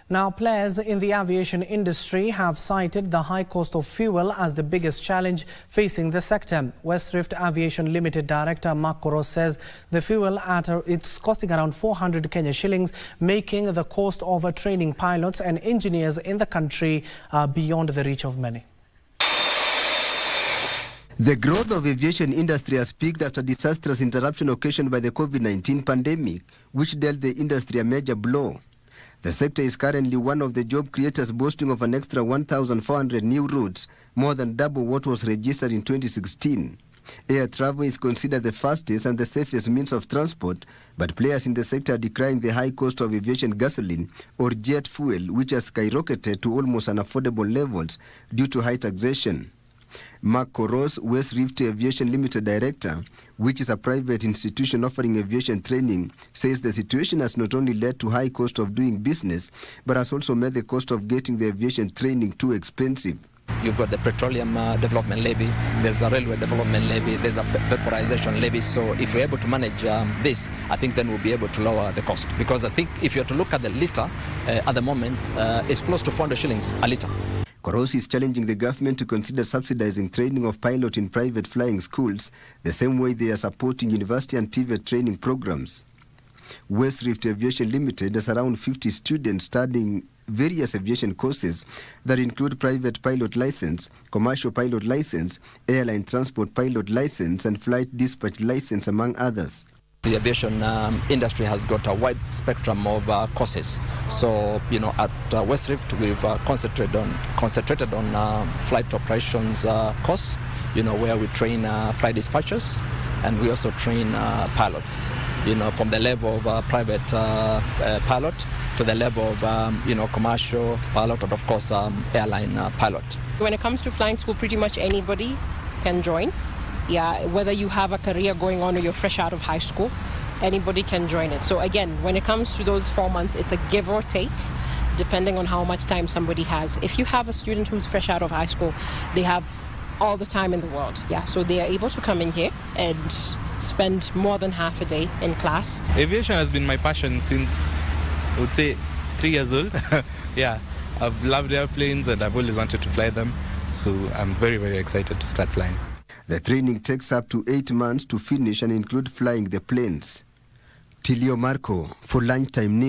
Now, players in the aviation industry have cited the high cost of fuel as the biggest challenge facing the sector. West Rift Aviation Limited Director Koros says the fuel it's costing around 400 Kenya shillings, making the cost of training pilots and engineers in the country beyond the reach of many. The growth of aviation industry has peaked after disastrous interruption occasioned by the COVID-19 pandemic, which dealt the industry a major blow. The sector is currently one of the job creators, boasting of an extra 1,400 new routes, more than double what was registered in 2016. Air travel is considered the fastest and the safest means of transport, but players in the sector are decrying the high cost of aviation gasoline or jet fuel, which has skyrocketed to almost unaffordable levels due to high taxation. Koros, West Rift Aviation Limited Director, which is a private institution offering aviation training, says the situation has not only led to high cost of doing business, but has also made the cost of getting the aviation training too expensive. You've got the petroleum development levy, there's a railway development levy, there's a vaporization levy. So if we're able to manage this, I think then we'll be able to lower the cost. Because I think if you're to look at the litre, at the moment, it's close to 400 shillings a litre. Koros is challenging the government to consider subsidizing training of pilots in private flying schools, the same way they are supporting university and TVET training programs. West Rift Aviation Limited has around 50 students studying various aviation courses that include private pilot license, commercial pilot license, airline transport pilot license, and flight dispatch license, among others. The aviation industry has got a wide spectrum of courses. So, at West Rift, we've concentrated on flight operations course, where we train flight dispatchers, and we also train pilots, from the level of private pilot to the level of, commercial pilot, and of course, airline pilot. When it comes to flying school, pretty much anybody can join. Yeah, whether you have a career going on or you're fresh out of high school, anybody can join it. So again, when it comes to those 4 months, it's a give or take, depending on how much time somebody has. If you have a student who's fresh out of high school, they have all the time in the world. Yeah, so they are able to come in here and spend more than half a day in class. Aviation has been my passion since, I would say, 3 years old. Yeah, I've loved airplanes and I've always wanted to fly them. So I'm very, very excited to start flying. The training takes up to 8 months to finish and include flying the planes. Tilio Marco for Lunchtime News.